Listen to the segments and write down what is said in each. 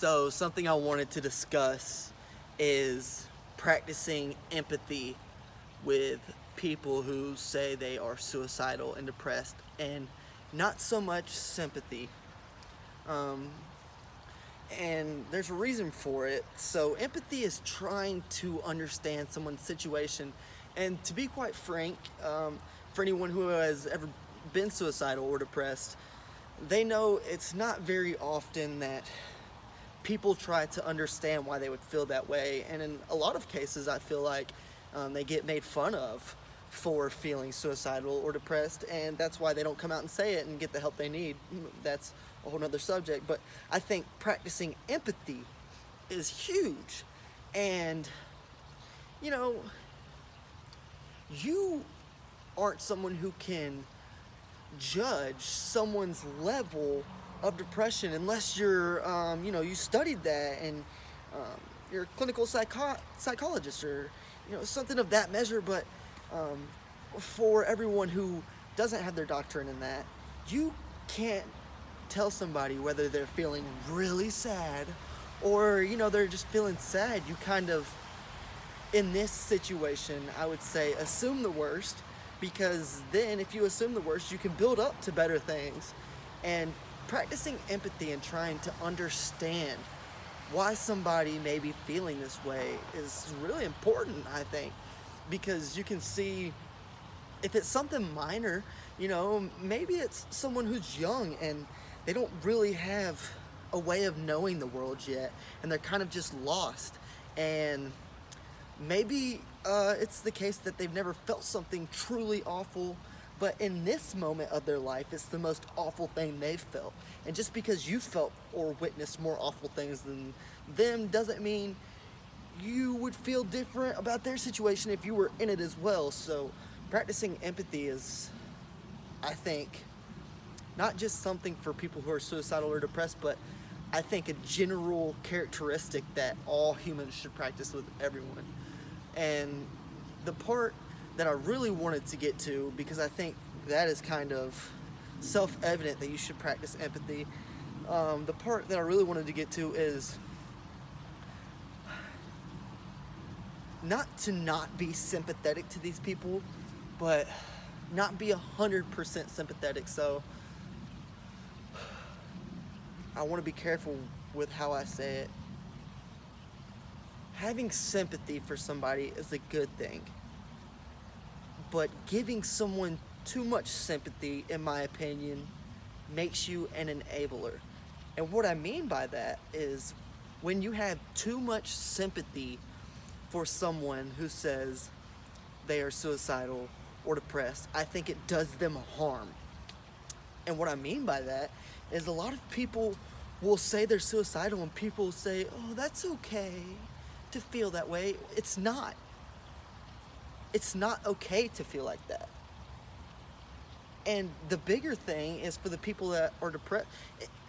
So something I wanted to discuss is practicing empathy with people who say they are suicidal and depressed, and not so much sympathy. Um, and there's a reason for it. So empathy is trying to understand someone's situation, and to be quite frank, for anyone who has ever been suicidal or depressed, they know it's not very often that people try to understand why they would feel that way, and in a lot of cases I feel like they get made fun of for feeling suicidal or depressed, and that's why they don't come out and say it and get the help they need. That's a whole nother subject, but I think practicing empathy is huge. And you know, you aren't someone who can judge someone's level of depression unless you're, you studied that, and you're a clinical psychologist, or something of that measure. But for everyone who doesn't have their doctorate in that, you can't tell somebody whether they're feeling really sad or they're just feeling sad. You kind of, in this situation, I would say assume the worst, because then if you assume the worst, you can build up to better things. And practicing empathy and trying to understand why somebody may be feeling this way is really important, I think, because you can see if it's something minor, maybe it's someone who's young and they don't really have a way of knowing the world yet, and they're kind of just lost. And maybe it's the case that they've never felt something truly awful, but in this moment of their life, it's the most awful thing they've felt. And just because you felt or witnessed more awful things than them doesn't mean you would feel different about their situation if you were in it as well. So practicing empathy is, I think, not just something for people who are suicidal or depressed, but I think a general characteristic that all humans should practice with everyone. And the part that I really wanted to get to, because I think that is kind of self-evident that you should practice empathy, the part that I really wanted to get to is not to not be sympathetic to these people, but not be 100% sympathetic. So I want to be careful with how I say it. Having sympathy for somebody is a good thing, but giving someone too much sympathy, in my opinion, makes you an enabler. And what I mean by that is when you have too much sympathy for someone who says they are suicidal or depressed, I think it does them harm. And what I mean by that is a lot of people will say they're suicidal, and people say, oh, that's okay to feel that way. It's not. It's not okay to feel like that. And the bigger thing is for the people that are depressed.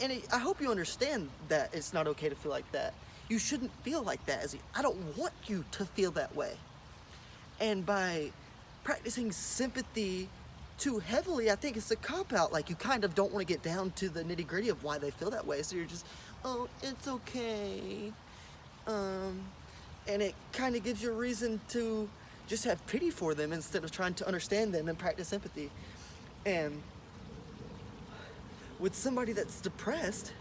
And I hope you understand that it's not okay to feel like that. You shouldn't feel like that. I don't want you to feel that way. And by practicing sympathy too heavily, I think it's a cop-out. Like, you kind of don't want to get down to the nitty-gritty of why they feel that way. So you're just, oh, it's okay. And it kind of gives you a reason to just have pity for them instead of trying to understand them and practice empathy. And with somebody that's depressed,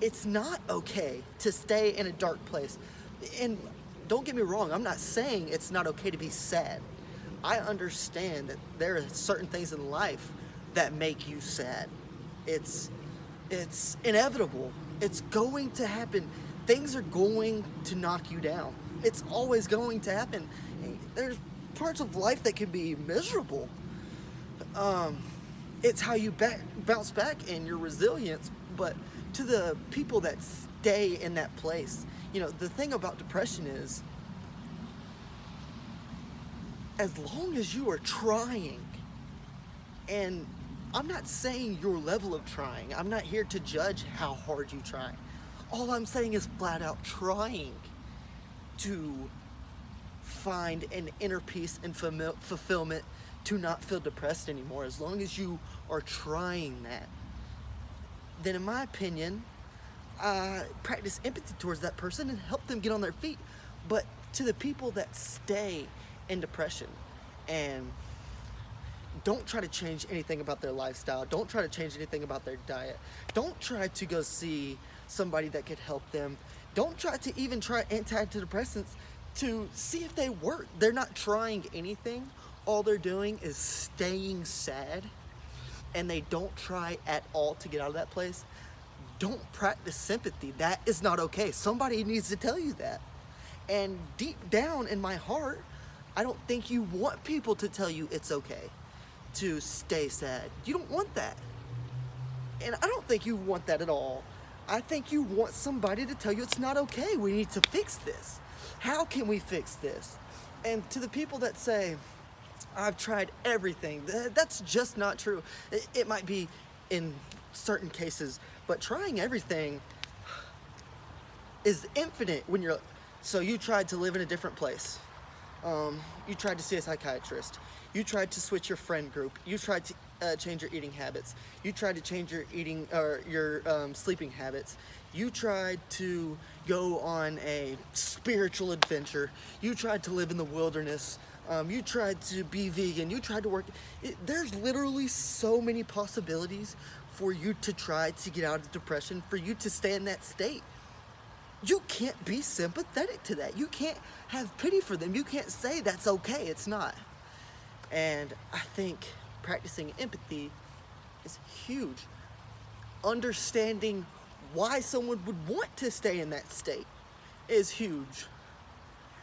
it's not okay to stay in a dark place. And don't get me wrong, I'm not saying it's not okay to be sad. I understand that there are certain things in life that make you sad. It's inevitable. It's going to happen. Things are going to knock you down. It's always going to happen. There's parts of life that can be miserable. It's how you bounce back and your resilience. But to the people that stay in that place, the thing about depression is, as long as you are trying, and I'm not saying your level of trying, I'm not here to judge how hard you try. All I'm saying is flat out trying to find an inner peace and fulfillment to not feel depressed anymore. As long as you are trying that, then in my opinion, practice empathy towards that person and help them get on their feet. But to the people that stay in depression and don't try to change anything about their lifestyle, don't try to change anything about their diet, don't try to go see somebody that could help them, don't try to even try antidepressants to see if they work. They're not trying anything. All they're doing is staying sad, and they don't try at all to get out of that place. Don't practice sympathy. That is not okay. Somebody needs to tell you that. And deep down in my heart, I don't think you want people to tell you it's okay to stay sad. You don't want that. And I don't think you want that at all. I think you want somebody to tell you it's not okay. We need to fix this. How can we fix this? And to the people that say, I've tried everything, that's just not true. It might be in certain cases, but trying everything is infinite when you're, so you tried to live in a different place. You tried to see a psychiatrist. You tried to switch your friend group. You tried to change your eating habits. You tried to change your eating or your sleeping habits. You tried to go on a spiritual adventure. You tried to live in the wilderness. You tried to be vegan. You tried to work. There's literally so many possibilities for you to try to get out of depression, for you to stay in that state. You can't be sympathetic to that. You can't have pity for them. You can't say that's okay. It's not. And I think practicing empathy is huge. Understanding why someone would want to stay in that state is huge.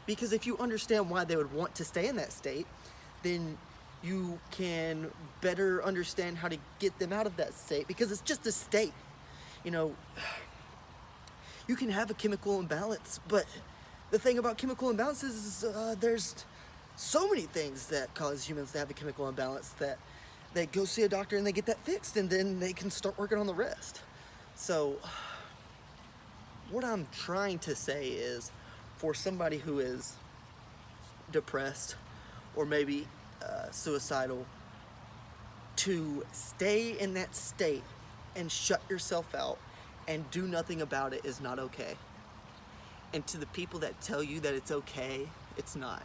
Because if you understand why they would want to stay in that state, then you can better understand how to get them out of that state, because it's just a state. You know, you can have a chemical imbalance, but the thing about chemical imbalances is there's so many things that cause humans to have a chemical imbalance that they go see a doctor and they get that fixed, and then they can start working on the rest. So what I'm trying to say is, for somebody who is depressed or maybe suicidal, to stay in that state and shut yourself out and do nothing about it is not okay. And to the people that tell you that it's okay, it's not.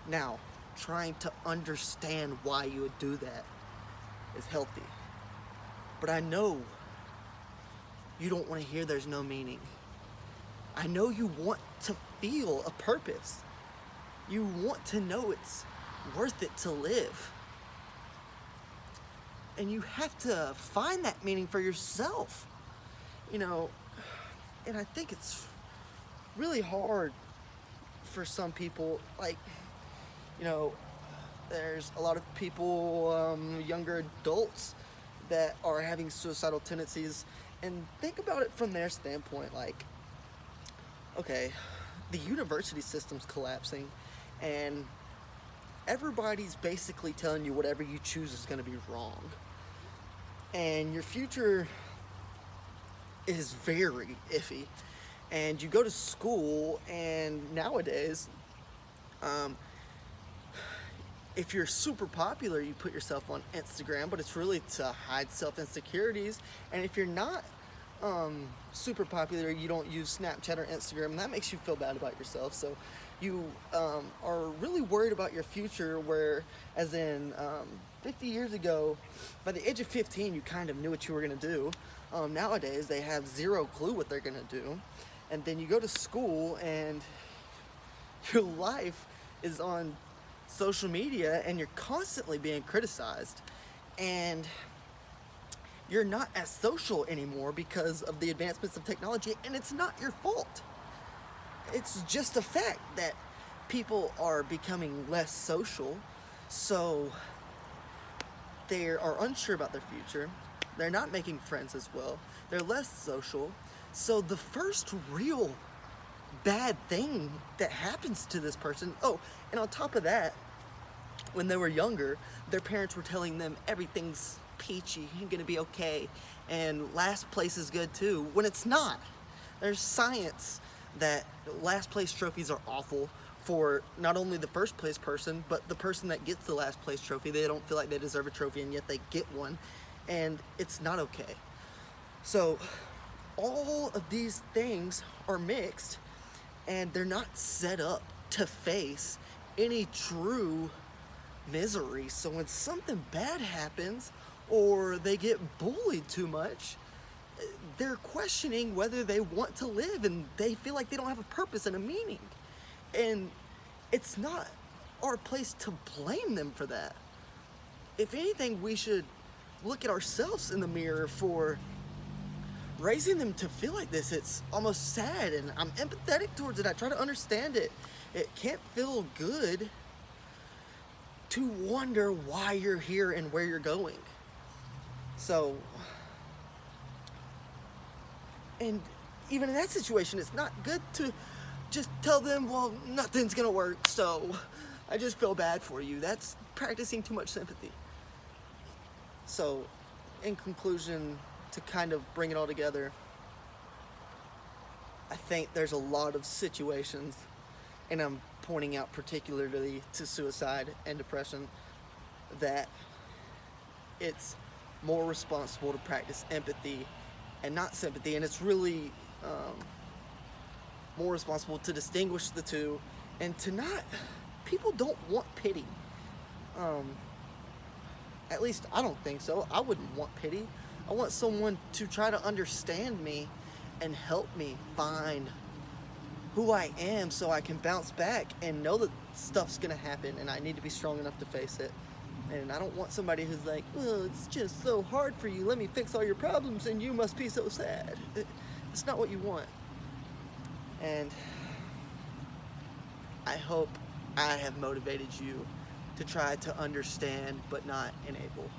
Now, trying to understand why you would do that is healthy. But I know you don't want to hear there's no meaning. I know you want to feel a purpose. You want to know it's worth it to live. And you have to find that meaning for yourself. You know, and I think it's really hard for some people. Like, you know, there's a lot of people, younger adults, that are having suicidal tendencies, and think about it from their standpoint. Like, okay, the university system's collapsing, and everybody's basically telling you whatever you choose is going to be wrong, and your future is very iffy. And you go to school, and nowadays, if you're super popular, you put yourself on Instagram, but it's really to hide self-insecurities. And if you're not super popular, you don't use Snapchat or Instagram, and that makes you feel bad about yourself. So you are really worried about your future, where, as in 50 years ago, by the age of 15, you kind of knew what you were going to do. Nowadays, they have zero clue what they're going to do. And then you go to school, and your life is on social media, and you're constantly being criticized, and you're not as social anymore because of the advancements of technology. And it's not your fault. It's just a fact that people are becoming less social, so they are unsure about their future. They're not making friends as well. They're less social. So the first real bad thing that happens to this person, oh, and on top of that, when they were younger, their parents were telling them everything's peachy and gonna be okay, and last place is good too, when it's not. There's science that last place trophies are awful for not only the first place person, but the person that gets the last place trophy. They don't feel like they deserve a trophy, and yet they get one, and it's not okay. So all of these things are mixed, and they're not set up to face any true misery. So when something bad happens or they get bullied too much, they're questioning whether they want to live, and they feel like they don't have a purpose and a meaning. And it's not our place to blame them for that. If anything, we should look at ourselves in the mirror for raising them to feel like this. It's almost sad, and I'm empathetic towards it. I try to understand it. It can't feel good to wonder why you're here and where you're going. So, and even in that situation, it's not good to just tell them, well, nothing's gonna work, so I just feel bad for you. That's practicing too much sympathy. So, in conclusion, to kind of bring it all together, I think there's a lot of situations, and I'm pointing out particularly to suicide and depression, that it's more responsible to practice empathy and not sympathy, and it's really more responsible to distinguish the two, and to not, people don't want pity. At least I don't think so. I wouldn't want pity. I want someone to try to understand me and help me find who I am, so I can bounce back and know that stuff's gonna happen and I need to be strong enough to face it. And I don't want somebody who's like, well, it's just so hard for you, let me fix all your problems and you must be so sad. It's not what you want. And I hope I have motivated you to try to understand but not enable.